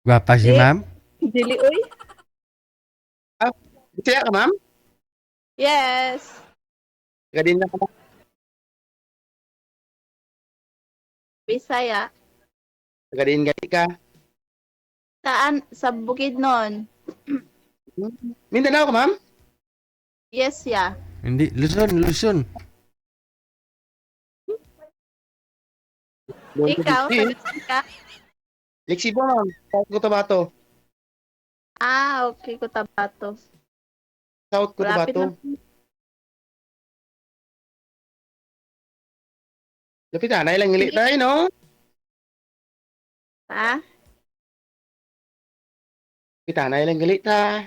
Gwapa si Di, ma'am? dili uy. Ah, Bisaya ka, ma'am? Yes. Taga din na ka, ma'am. Bisaya. Taga din gani ka. Saan? Sa Bukidnon. Mindanao ka, ma'am? Yes, ya. Hindi, Luzon, Luzon. Doon sa Ikaw, City. taga saan ka? Lexibo, ma'am. South Cotabato. Ah, okay, Cotabato. South Malapit lang. Cotabato. Lapit na, ilang ngili Sige. tayo, no? Ha? Lapit na, ilang ngili ta.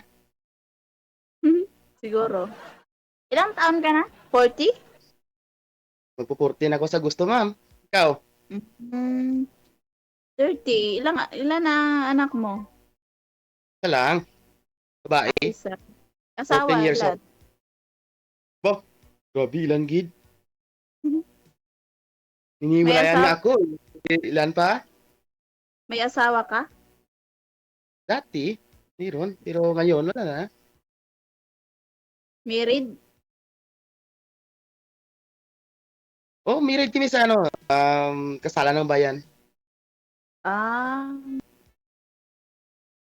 Siguro. Ilang taon ka na? 40? Magpupurtin ako sa gusto, ma'am. Ikaw? Mm, 30. Ilan na anak mo? Isa lang. Babae. Isa. 14 Asawa, years ilan? old. Bo, grabe, ilan gid. May Hiniwalayan asawa, nga ako. Ilan pa? may asawa ka? Dati. Meron. Pero ngayon, wala na. Married? Oh, married kami sa ano, kasalan ng bayan. Ah,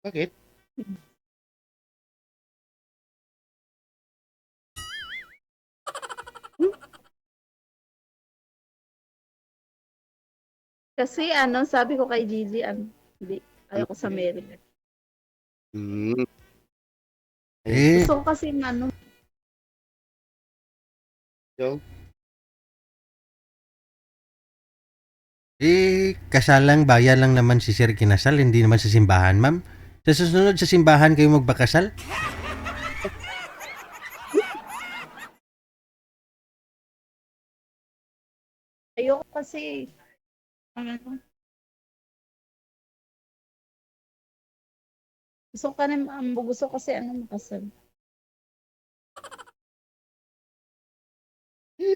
Bakit? kasi sabi ko kay Gigi, hindi, ayoko sa married. Hmm. Eh, Gusto ko kasi Yung, kasalang bayan lang naman si Sir kinasal, hindi naman sa simbahan, ma'am. Sa susunod sa simbahan kayo magpakasal? ayoko kasi, ano, gusto kasi makasal.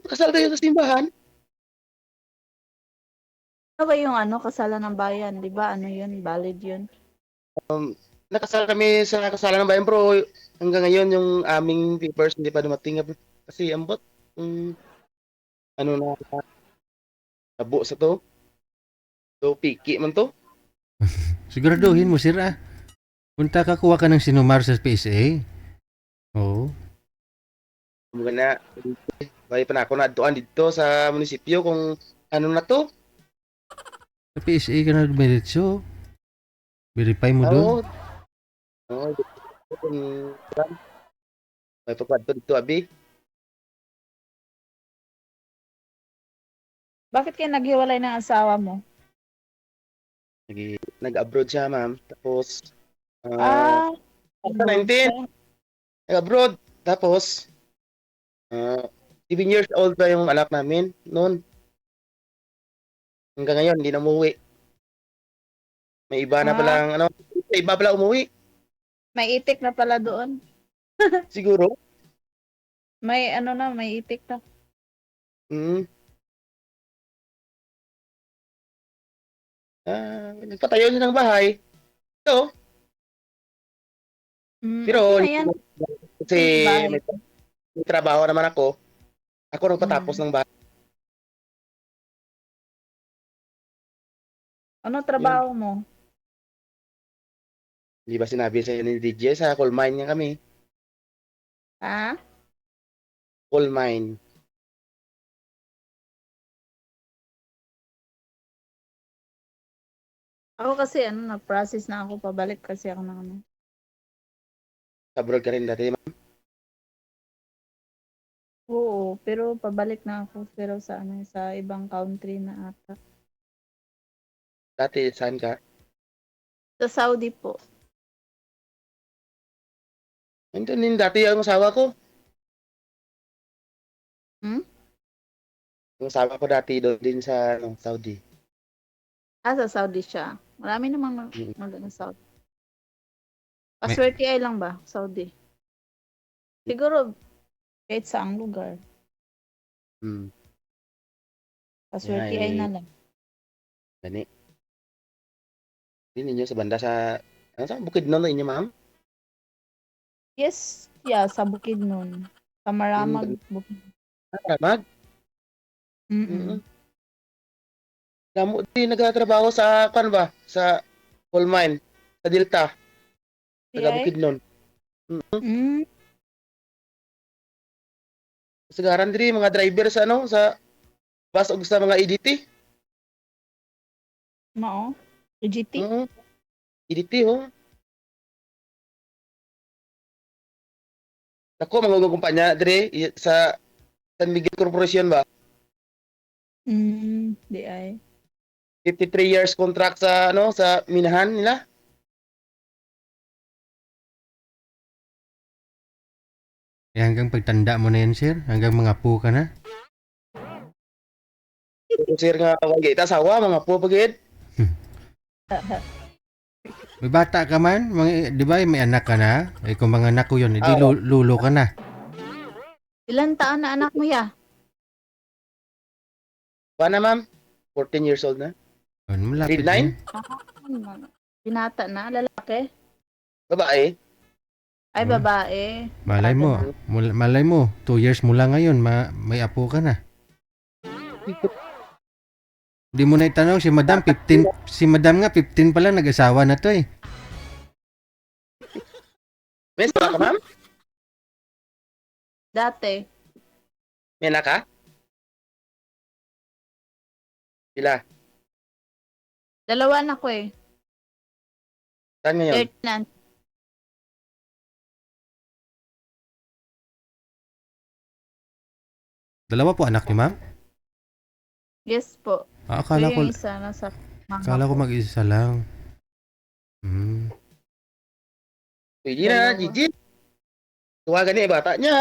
pakasal tayo sa simbahan. Ano ba yung kasalan ng bayan, di ba? Ano yun, valid yun. Nakasal kami sa kasalan ng bayan, bro. Hanggang ngayon, yung aming papers hindi pa dumating. Kasi ambot, ano na, tabo sa to. So, piki man to. Siguraduhin mo, Sir, ah. Punta ka, kuha ka ng sinumar sa PSA. Oo. Mga na, may pa na ako na doon dito sa munisipyo kung ano na to. Sa PSA ka na dumiretso. Verify mo doon. Oo. Oo. May papadto dito, abi. Bakit kayo naghiwalay ng asawa mo? Nag-abroad siya, ma'am. Tapos, Ah, abroad 2019, siya. nag-abroad. Tapos, ah, 7 years old pa yung anak namin noon. Hanggang ngayon, hindi na umuwi. May iba na Ah, palang, may iba pala umuwi. may itik na pala doon. Siguro. May itik na. Hmm. Nagpatayo siya ng bahay. Ito. Okay Pero, na yan. kasi Bahay. may trabaho naman ako. Ako nagpatapos Mm. ng bahay. Ano Yun. trabaho mo? Di ba sinabi sa ni DJ, sa coal mine nga kami. Ha? Coal mine. Ako kasi nag-process na ako, pabalik kasi ako ng Sa abroad ka rin dati. Oo, pero pabalik na ako, pero sa ibang country na ata. Dati, saan ka? Sa Saudi po. Nandun din dati ang asawa ko. Hmm? Yung asawa ko dati doon din sa Saudi. Sa Saudi siya. Marami namang Mm. Saudi. May, Paswerte ay lang ba, Saudi? Siguro, kahit saang lugar. Hmm. Paswerte ay na lang. Gani. Yun ninyo sa banda sa Bukidnon na inyo, ma'am? Yes, yeah, sa Bukidnon. Sa Maramag, Bukidnon. Ramag? Mm. Damo din nagtatrabaho sa kan ba? Sa coal mine, sa Delta, taga Ay? Bukidnon. Mm. Kasagaran diri mga driver sa sa bus ug sa mga EDT. Mao. GT? Oo, EDT oh. Ako mga kumpanya diri sa San Miguel Corporation ba? Di ay. 53 years contract sa sa minahan nila. Eh, hanggang pagtanda mo na yan, sir? Hanggang mga po ka na? Sir nga wag ita sawa mga po pagid. May bata ka man? Di ba may anak ka na? Eh, kung mga anak ko yun, edi Ah, lulo ka na. Ilan taon na anak mo ya? na ma'am? 14 years old na. Oh, malapit Grade 9? na. Binata na, lalaki? Babae. Ay, Oh. babae. Malay Bata mo, na. malay mo, 2 years mo lang ngayon, may apo ka na. Di mo na itanong si Madam 15, si Madam nga 15 pa lang nag-asawa na to eh. May asawa ka ma'am? Dati. May anak ka? Sila. Dalawa na ko eh. Saan ngayon? 13 na. Dalawa po anak ni Ma'am? Yes po. Akala ko Yung isa nasa mama akala ko ko. mag-isa lang. Hmm. Pwede na, Dalawa. Gigi. Tuwagan niya, bata niya.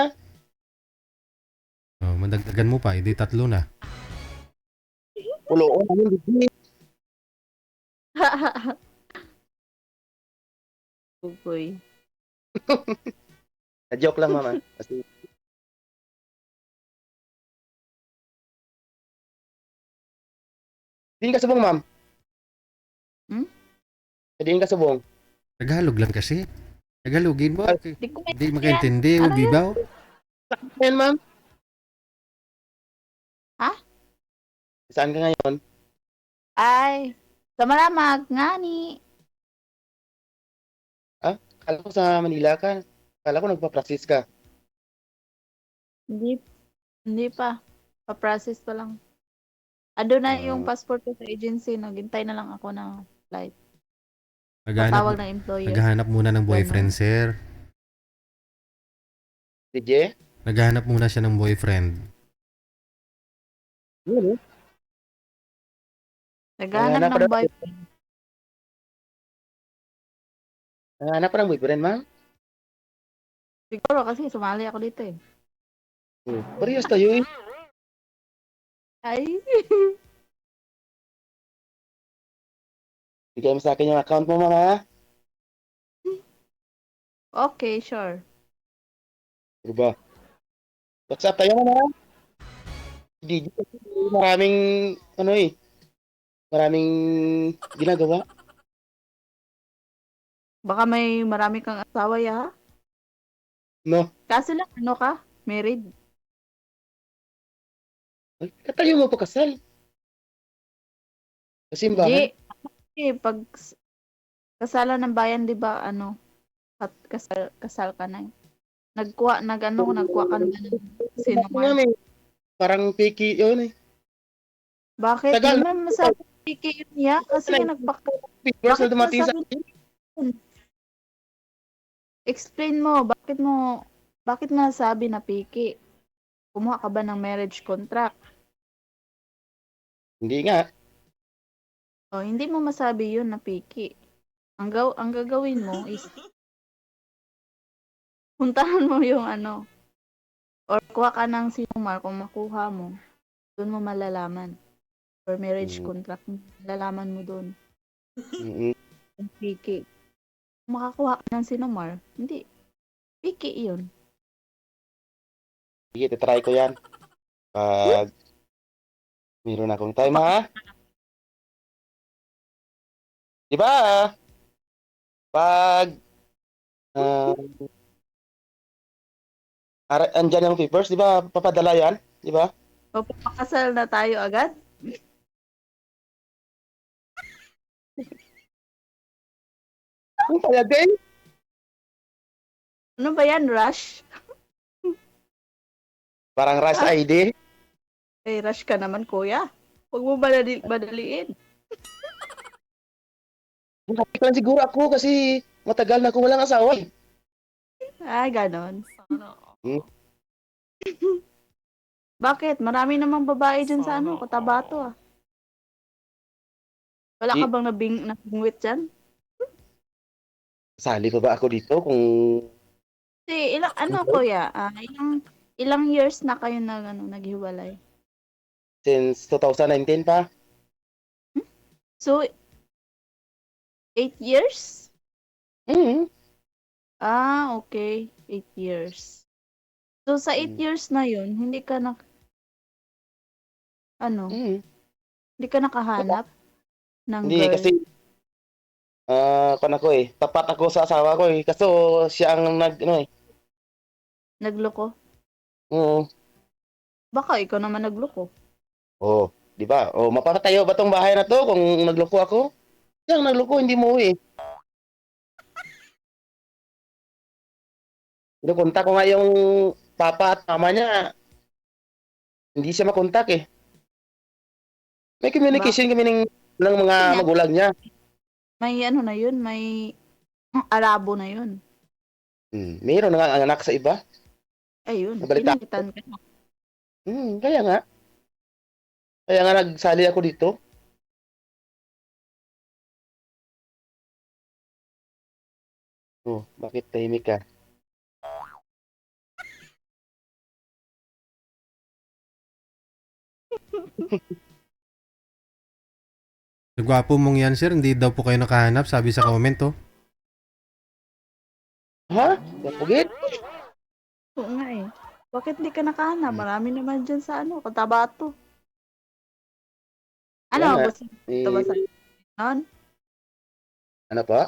Oh, madagdagan mo pa, edi 3 na. Uloon namin, Gigi. Bugoy. Na-joke lang, mama. Kasi, din ka subong, ma'am. Hmm? Din ka subong. Tagalog lang kasi. Tagalogin mo. Di ko Hindi maintindihan. makaintindi, Ano yun? bibaw. Ayan, ma'am. Ha? Saan ka ngayon? Ay, sa Maramag, ngani. Kala ko sa Manila ka. Kala ko nagpa-practice ka. Hindi, hindi pa. Pa-process pa lang. Ado na yung Ah, passport ko sa agency. Naghintay na lang ako ng flight. Naghahanap, Tatawag ng employer. naghahanap muna ng boyfriend, Ganun. sir. DJ? Naghahanap muna siya ng boyfriend. Yun, eh. Naghahanap Nanganak pa ng daw. boyfriend. Nanganak pa ng boyfriend, ma'am. Siguro kasi sumali ako dito eh. Parehas tayo, eh. Ay. Bigay mo sa akin yung account mo, mama. Okay, sure. Ano ba? WhatsApp tayo, mama. DJ, kasi maraming, maraming ginagawa. Baka may marami kang asawa ya. No? Kaso lang, ano ka? Married? Ay, katayo mo pa kasal. Sa simbahan. Hindi. Pag kasalan ng bayan, di ba, ano, at kasal ka na. Nagkuha ka na ng Nga, sinumar. may parang picky yun, eh. Bakit? Di Tagal na. mo masabi piki yun niya? Kasi nga nagbaka. Papers na Bakit dumating sa masabi akin. explain mo, bakit masabi na piki? Kumuha ka ba ng marriage contract? Hindi nga. O, hindi mo masabi yun na piki. Ang gagawin mo is puntahan mo yung ano, or kuha ka ng sinumar kung makuha mo. Doon mo malalaman. Or marriage contract, malalaman mo doon. Mm-mm. Yung piki. Kung makakuha ka ng sinumar, hindi. Piki yun. Sige, titry ko yan. Pag meron akong time, ha? Di ba? Pag ah, andyan yung papers, di ba? Papadala yan, di ba? Papakasal na tayo agad? Yung talaga eh. Ano ba yan, Rush? Parang Rush ID. Eh, rush ka naman, kuya. Huwag mo madaliin. Happy lang siguro ako kasi matagal na ako walang asawa eh. Ay, ganon. Hmm. Bakit? Marami namang babae dyan sa ano, Cotabato ah. Wala ka Di, bang nabingwit dyan? sali pa ba ako dito kung Kasi ano kuya, ilang years na kayo naghiwalay? since 2019 pa? So, 8 years? Hmm. Ah, okay. 8 years. So, sa 8 Hmm. years na yun, hindi ka Hmm. hindi ka nakahanap ng Hindi girl. kasi ako eh. Tapat ako sa asawa ko eh. Kaso siya ang ano eh. Nagloko? Oo. Baka ikaw naman nagloko. Oh, di ba? Oh, mapapatayo ba tong bahay na to kung nagloko ako? Siya ang nagloko, hindi mo eh. Kinukontak ko nga yung papa at mama niya. Hindi siya makontak eh. May Baka communication kami ng mga niya, magulang niya. may ano na yun, may Arabo na yun. Mayroon na nga ang anak sa iba. Ayun, Nabalita. pinitan ka. Kaya nga. Kaya nga nagsali ako dito. Oh, bakit tahimik ka? Gwapo mong yan, sir. Hindi daw po kayo nakahanap, sabi sa comment, oh. Ha? Pugit? Oo nga eh. Bakit di ka nakahanap? Marami naman dyan sa ano, Cotabato. Kaya Ano, nga. gusto ba sa nun? Ano pa?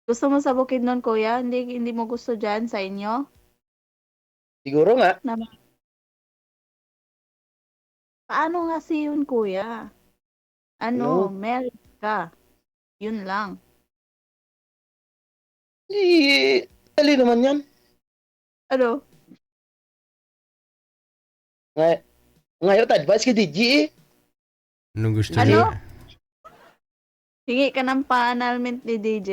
Gusto mo sa Bukidnon, kuya? Hindi mo gusto dyan sa inyo? Siguro nga. Na, paano nga si yun, kuya? Ano, Ano? married ka. Yun lang. Dali naman yan. Ano? Ngay ngayon, advice kay DJ eh. Anong gusto Hindi. niya? Ano? Hingi ka ng pa-annulment ni DJ?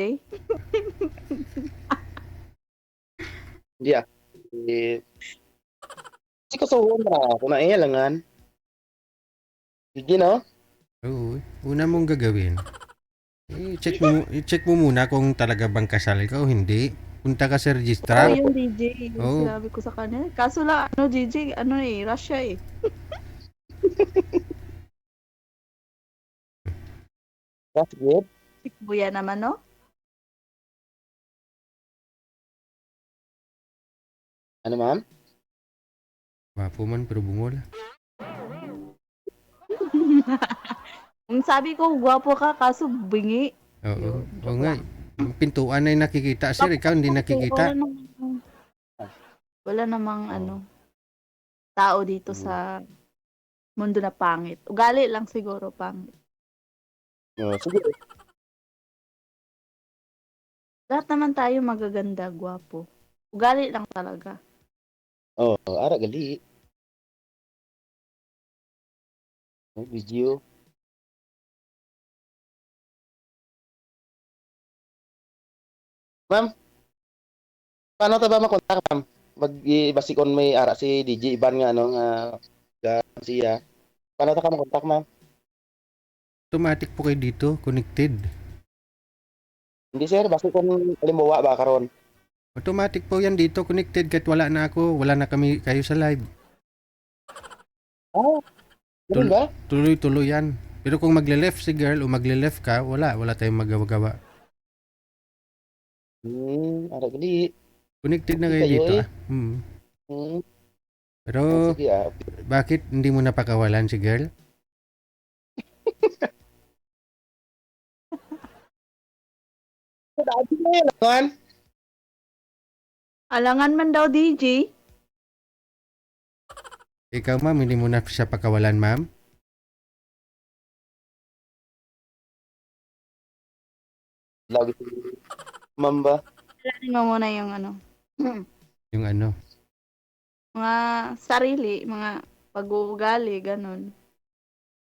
Hindi ah. Eh, kasi kasuhuan na ako na langan. Sige no? Oo. Una mong gagawin, i-check mo muna kung talaga bang kasal ka o hindi. Punta ka sa Oo, registrar. yung DJ. Yung Oo. sinabi ko sa kanya. Kaso lang, DJ, Russia eh. That's good. Buya naman, no? Ano ma'am? Gwapo man, pero bungol. Ang sabi ko, gwapo ka, kaso bingi. Oo. Yun, Oo joke nga. lang. Yung pintuan ay nakikita, sir. Ikaw hindi nakikita. Wala namang Oh. tao dito Mm. sa mundo na pangit. Ugali lang siguro pangit. Oh, sige. Lahat naman tayo magaganda, gwapo. Ugali lang talaga. Oh, ara gali. Video. Ma'am, paano ta ba makontak ma'am? Basikon may ara si DJ Iban nga ano nga siya. Paano ta ka makontak ma'am? Automatic po kayo dito, connected. Hindi sir, basikon halimbawa ba karon? Automatic po yan dito, connected kahit wala na ako, wala na kami kayo sa live. Ah, ganun ba? Tuloy-tuloy yan. Pero kung magle-left si girl o magle-left ka, wala tayong magawa-gawa. Ara gali. Connected na Hindi kayo kayo dito eh. ah. Hmm. Pero Sige ah. bakit hindi mo napakawalan si girl? Dati na yun, kan? Alangan man daw, DJ. Ikaw, ma'am, hindi mo na siya pakawalan, ma'am? Lagi mamba. Alanin mo muna yung ano. Yung ano? Mga sarili, mga pag-uugali, ganun.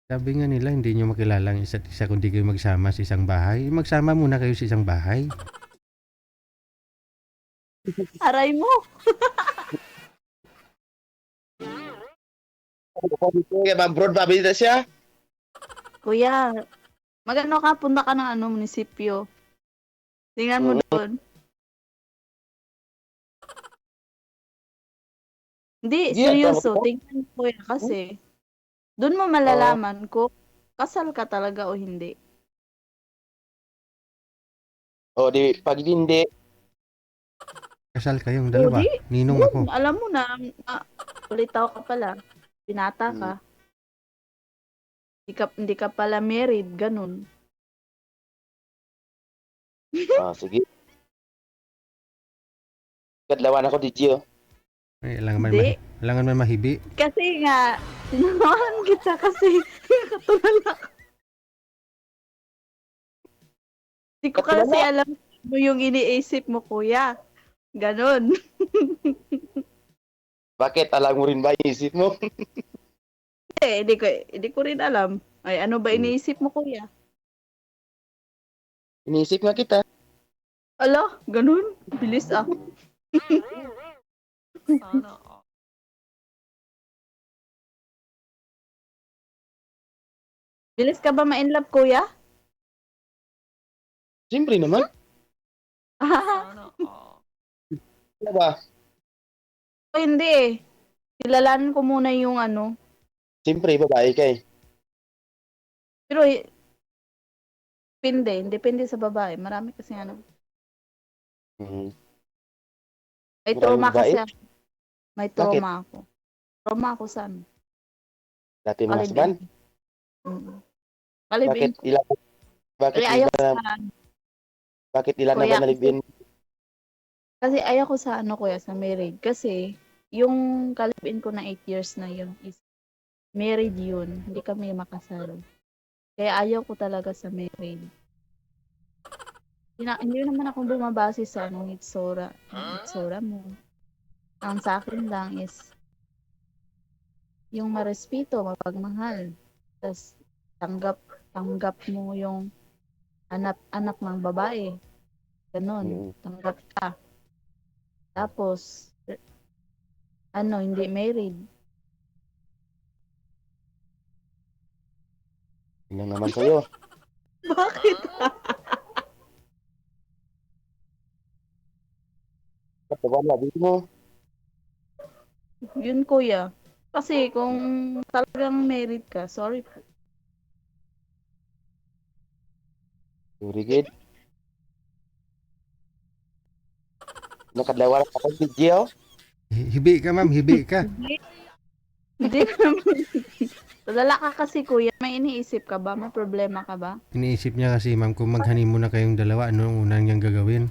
Sabi nga nila, hindi nyo makilala ang isa't isa kundi kayo magsama sa isang bahay. Magsama muna kayo sa isang bahay. Aray mo! Kaya ma-broad babi na siya. Kuya, magano ka, punta ka ng ano, munisipyo. Tingnan mo doon. Hindi, Hindi, seryoso. tama ko. Tingnan mo kuya kasi. Doon mo malalaman kung kasal ka talaga o hindi. O, di, pag hindi, Kasal kayong O, dalawa. di. Ninong ako. Alam mo na, ulitaw ka pala. Pinata ka. Hindi ka pala married, ganun. sige. Kadlawan ako, DJ, oh. Ay, alangan man, Hindi. alangan man mahibi. Kasi nga, sinamahan kita kasi katulala ka. Hindi ko kasi alam mo yung iniisip mo, kuya. Ganon. Bakit? Alam mo rin ba yung isip mo? Hindi ko rin alam. Ay, ano ba iniisip mo, kuya? Inisip nga kita. Ala, ganun. Bilis ah. Bilis ka ba ma-inlove, kuya? Siyempre naman. Ano ba? O hindi eh. Kilalanin ko muna yung ano. Siyempre, babae ka eh. Pero depende sa babae. Marami kasi ano. Mhm. May Maraming trauma babae? kasi ako. May trauma ako. Trauma ako sa ano. Dati mga Kalibing. husband? Kalibing. Bakit Kaya ayaw ko ilan, sa bakit ilan na Kuya, ba nalibin? kasi ayaw ko sa ano kuya, sa married. Kasi yung kalibin ko na 8 years na yun is married yun. Hindi kami makasal. Kaya ayaw ko talaga sa married. Hindi naman ako bumabase sa anong itsura. Ang itsura mo. Ang sa akin lang is yung marespeto, mapagmahal. Tapos tanggap mo yung anak ng babae. Ganon. Tanggap ka. Tapos, hindi married. Yun naman sa'yo. Bakit? Kapag labi mo. Yun kuya. Kasi kung talagang married ka, sorry po. Rigid. Nakadlawa ako, DJ, oh. Hibi ka, ma'am. Hibi ka. Hindi naman. Tulala ka kasi kuya, may iniisip ka ba? May problema ka ba? Iniisip niya kasi, ma'am, kung mag-honeymoon na kayong dalawa, ano ang unang niyang gagawin?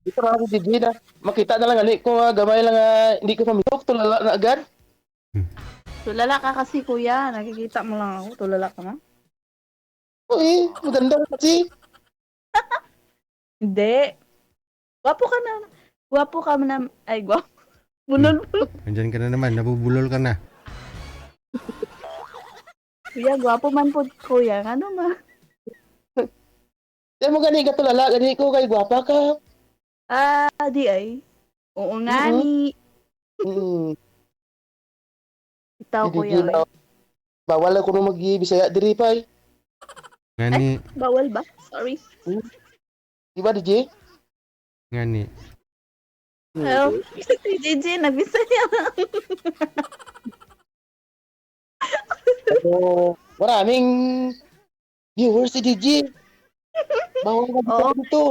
Ito na ako, DJ, na. Makita na lang, ko nga, gamay lang, hindi ko pamitok, tulala na agad. Tulala ka kasi kuya, nakikita mo lang ako. Tulala ka na? Uy, maganda ka kasi. Hindi. Gwapo ka na. Gwapo ka na. Ay, gwapo. Bulol. Andyan ka na naman. Nabubulol ka na. Kuya, gwapo man po kuya. Ano ma? Kaya mo gani ka tulala, gani ko kay gwapa ka. Di ay. Oo nga ni. Itaw kuya. Hindi, bawal ako nung mag-Bisaya diri pa eh. Ngani, Bawal ba? Sorry. Di ba, DJ? ngani. Hello. Si DJ, nagbisaya. Maraming viewers si DJ. Bawal ka Oo. dito.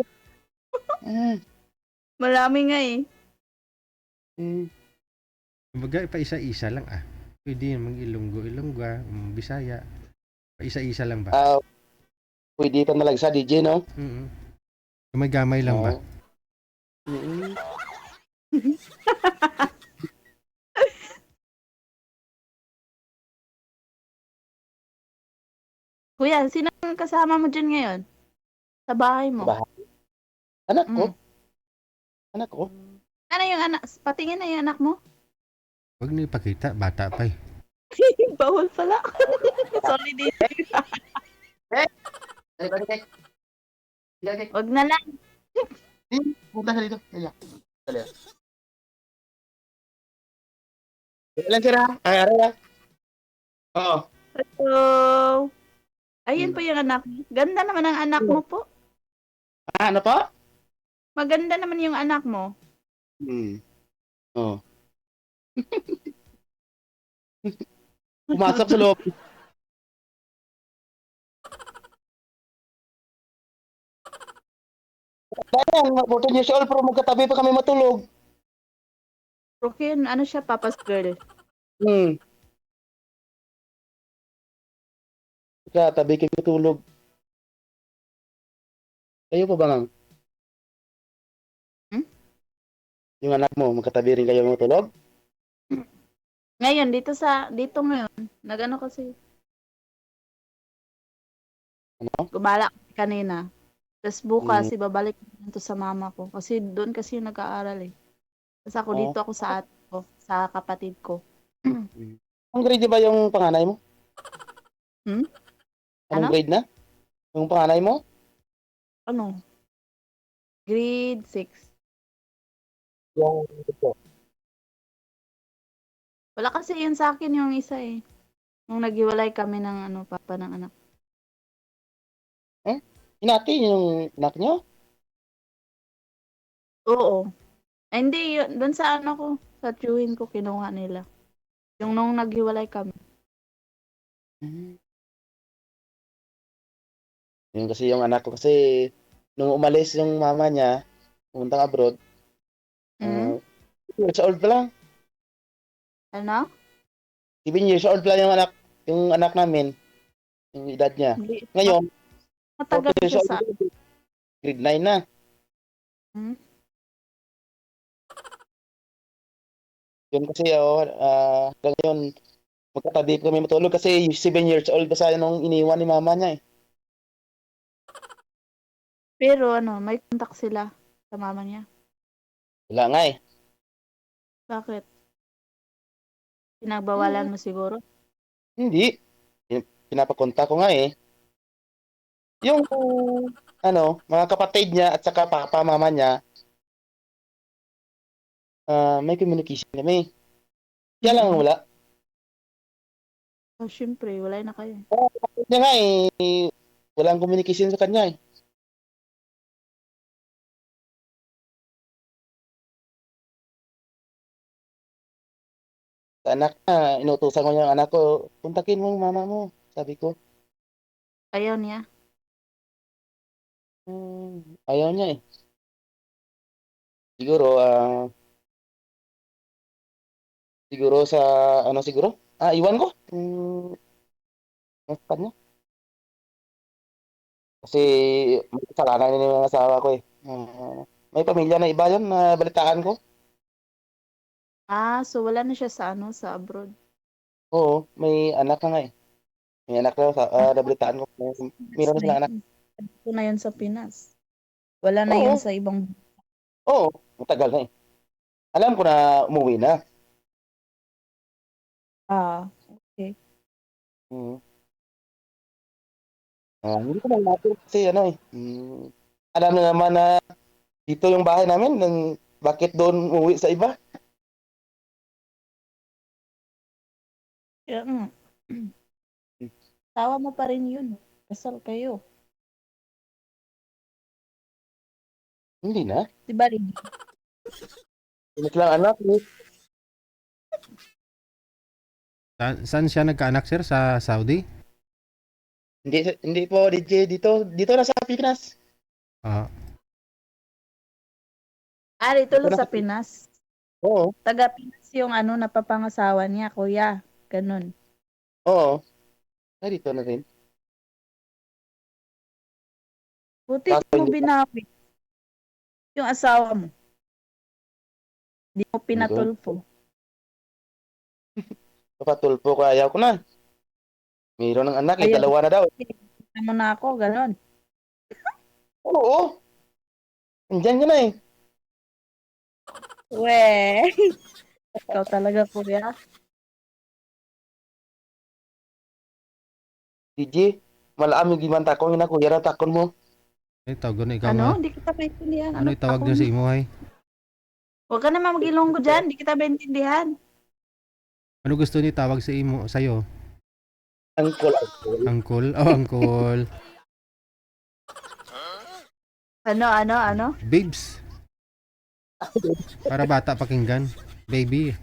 Marami nga eh. Kumbaga, pa-isa-isa lang ah. Pwede mag Ilonggo, Ilongga, Bisaya. Pa-isa-isa lang ba? Pwede pa nalag sa DJ, no? Mm. Gamay-gamay lang ba? Oo. Mm. Kuya, sino ang kasama mo dyan ngayon? Sa bahay mo? Bahay. Anak ko? Mm. Anak ko? Ano yung anak? Patingin na yung anak mo? Huwag na ipakita, bata pa eh. Bawal pala. Sorry din. Dali, dali, dali. Dali, Wag na lang. dali. Punta ka dito. Dali lang. Dali lang. Dali lang, sir, ha? Ay, aray, ha? Oo. Hello. Ayun po yung anak mo. Ganda naman ang anak mo po. Ah, ano po? Maganda naman yung anak mo. Oo. Pumasok sa loob. Dahil, 14 years old, pero magkatabi pa kami matulog. Broken, ano siya, papa's girl. Hmm. Magkatabi kami matulog. Kayo pa ba, ma'am? Hmm? Yung anak mo, magkatabi rin kayo matulog? Ngayon, dito ngayon, nagano kasi, Ano? gumala kami kanina. Tapos bukas, Hmm. ibabalik ko to sa mama ko. Kasi doon kasi yung nag-aaral eh. Tapos ako Oh. dito ako sa ate ko, sa kapatid ko. Anong grade ba yung panganay mo? Hmm? Anong Ano? grade na? Yung panganay mo? Ano? Grade 6. Yung Wala kasi yun sa akin yung isa eh. Nung naghiwalay kami ng papa ng anak. Hinati yung anak nyo? Oo. Ay, hindi, yun, doon sa ko, sa tiyuhin ko, kinuha nila. Yung nung naghiwalay kami. Yung kasi yung anak ko kasi nung umalis yung mama niya, pumunta abroad, Hmm? 7 years old pa lang. Ano? 7 years old pa lang yung anak namin, yung edad niya. Hindi. Ngayon, Matagal 14 years siya old, sa... grade 9 na. Hmm? Yun kasi, hanggang ngayon, magkatabi kami matulog kasi 7 years old pa sa nung iniwan ni mama niya eh. Pero may contact sila sa mama niya. Wala nga eh. Bakit? Pinagbawalan mo siguro? Hindi. Pinapakonta ko nga eh. Yung, mga kapatid niya at saka papa, mama niya, may communication kami. Kaya lang Mm. wala. Oh, syempre, wala na kayo. Kapatid niya nga eh, walang communication sa kanya eh. Sa anak na, inutusan ko yung anak ko, puntakin mo yung mama mo, sabi ko. Ayaw niya. Ayaw niya eh. Siguro, siguro sa, siguro? Iwan ko. Sa kanya. Kasi, may kasalanan din yung asawa ko eh. May pamilya na iba yun na balitaan ko. So wala na siya sa sa abroad. Oo, may anak na nga eh. May anak na sa, nabalitaan ko. Meron na Na silang anak. yun. Ito na yun sa Pinas. Wala na yun Oo, sa ibang... oo. Matagal na eh. Alam ko na umuwi na. Okay. Mm. Hindi ko lang natin kasi alam na naman na dito yung bahay namin, bakit doon umuwi sa iba? Kaya nga. Tawa mo pa rin yun. Kasal kayo. Hindi na. Diba, Rin? Hindi lang anak. Saan siya nagkaanak, sir? Sa Saudi? Hindi po DJ dito na sa Pilipinas. Ah, Dito Dito lang na sa sa Pinas. Oo, Taga Pinas yung napapangasawa niya, kuya. Ganun. oo. Dito na rin. Buti Kaso di mo hindi binawi yung asawa mo. Di mo ko. pinatulfo. Papatulpo ko, ayaw ko na. Mayroon ng anak, Ayaw. dalawa na daw. Tingnan mo na ako, ganon. Oo. Andyan ka na eh. We, ikaw talaga kuya. DJ, malaam yung giman takon na kuya na takon mo. Ay, tawag na ikaw nga. Ano? Hindi kita maintindihan. Ano itawag ako? niya sa imo ay? Huwag ka naman mag-ilonggo dyan. Hindi kita maintindihan. Ano gusto ni tawag sa imo sa'yo? Angkol, angkol. Uncle? Oh, uncle. Ano? Babes. Para bata pakinggan. Baby.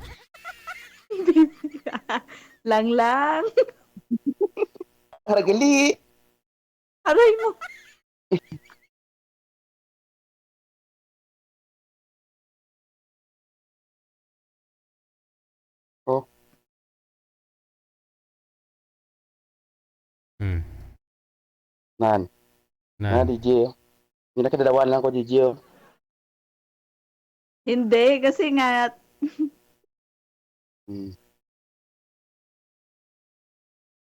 Lang. Haragali. Aray mo. Oh, Hmm. nan. Na. DJ. Hindi na kadalawan lang ko, DJ. Hindi, kasi nga, Hmm.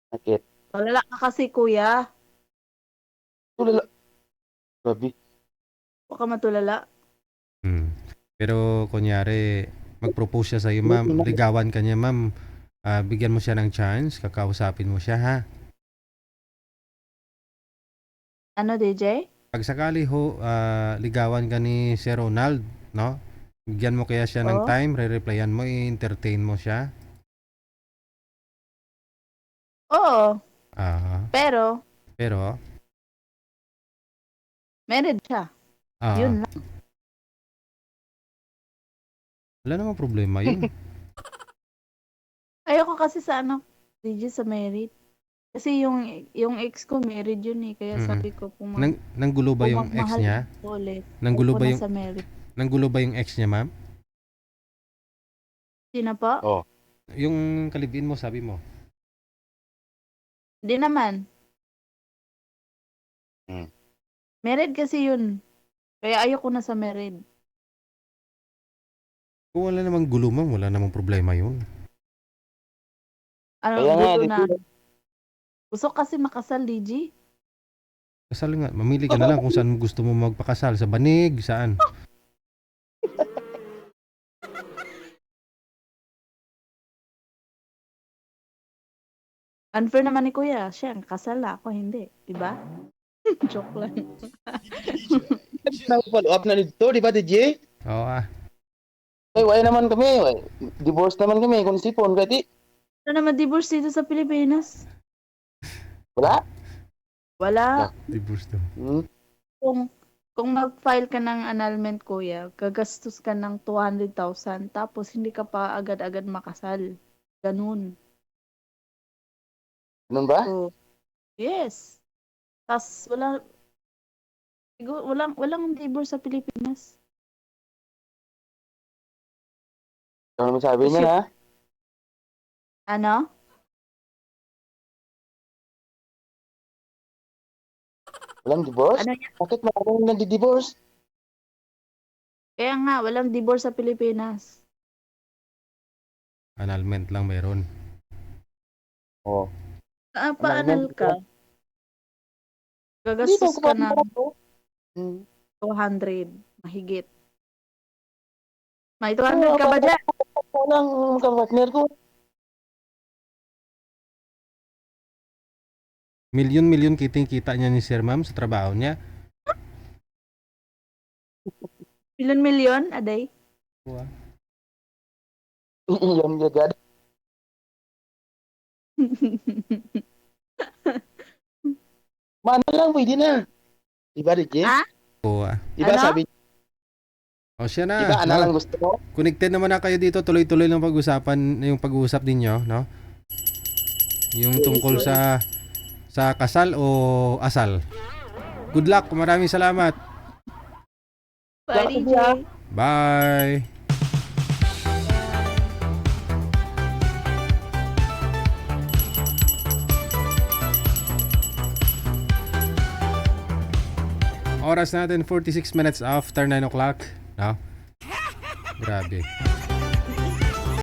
Sakit. wala ka kasi kuya. Tulala. Grabe. Huwag ka matulala. Hmm. Pero kunyari, mag-propose siya sa'yo, ma'am. Ligawan ka niya, ma'am. Bigyan mo siya ng chance. Kakausapin mo siya, ha? Ano, DJ? Pag sakali ho, ligawan ka ni Sir Ronald, no? Bigyan mo kaya siya ng Oo. time, re-replyan mo, i-entertain mo siya. Oo. Pero, Pero, married siya. ah, Yun lang. wala namang problema yun. Ayoko kasi sa DJ sa married. Kasi yung ex ko married yun eh. Kaya Mm-mm. sabi ko, Nanggulo ba yung ex magmahal niya? ko ulit. Nanggulo Ayoko ba na yung sa married. nanggulo ba yung ex niya, ma'am? Sino po? Oh. Yung kalibin mo, sabi mo. Hindi naman. Hmm. Married kasi yun. Kaya ayoko na sa married. Kung wala namang gulo, ma'am, wala namang problema yun. Ano, Kaya nga, gusto DJ. na. Gusto kasi makasal, DJ. Kasal nga, mamili ka na lang kung saan gusto mo magpakasal. Sa Banig, saan? Unfair naman ni kuya. Siya, kasal na ako, hindi. Diba? Joke lang. Follow up na dito, di ba, DJ? Oo Ay, wala naman kami. Divorce naman kami. Kung sipon, kati. Ano naman divorce dito sa Pilipinas? Wala. Wala. divorce daw. Hmm. Kung mag-file ka ng annulment, kuya, gagastos ka ng 200,000 tapos hindi ka pa agad-agad makasal. Ganun. Ganun ba? So, yes. Tapos walang divorce sa Pilipinas. Ano naman sabi niya, ha? Ano? Walang divorce? Ano yan? Bakit maraming nagdi-divorce? Kaya nga, walang divorce sa Pilipinas. Annulment lang meron. Oo. Paanal ka? Gagastos ka ng Hmm. 200. Mahigit. May 200 ka ba dyan? Walang kapartner ko. Milyon-milyon kita niya ni Sir Ma'am sa trabaho niya. Milyon-milyon a day? Iyon agad. Mana lang, pwede na. Diba, DJ? Ah? Oo Diba Ano? sabi, O siya na. diba, ana no? lang gusto mo? Connected naman na kayo dito. Tuloy-tuloy lang pag-usapan, yung pag-uusap ninyo, no? Yung tungkol sa kasal o asal. Good luck. Maraming salamat. Bye, DJ. Bye. oras natin 46 minutes after 9 o'clock, no? Grabe.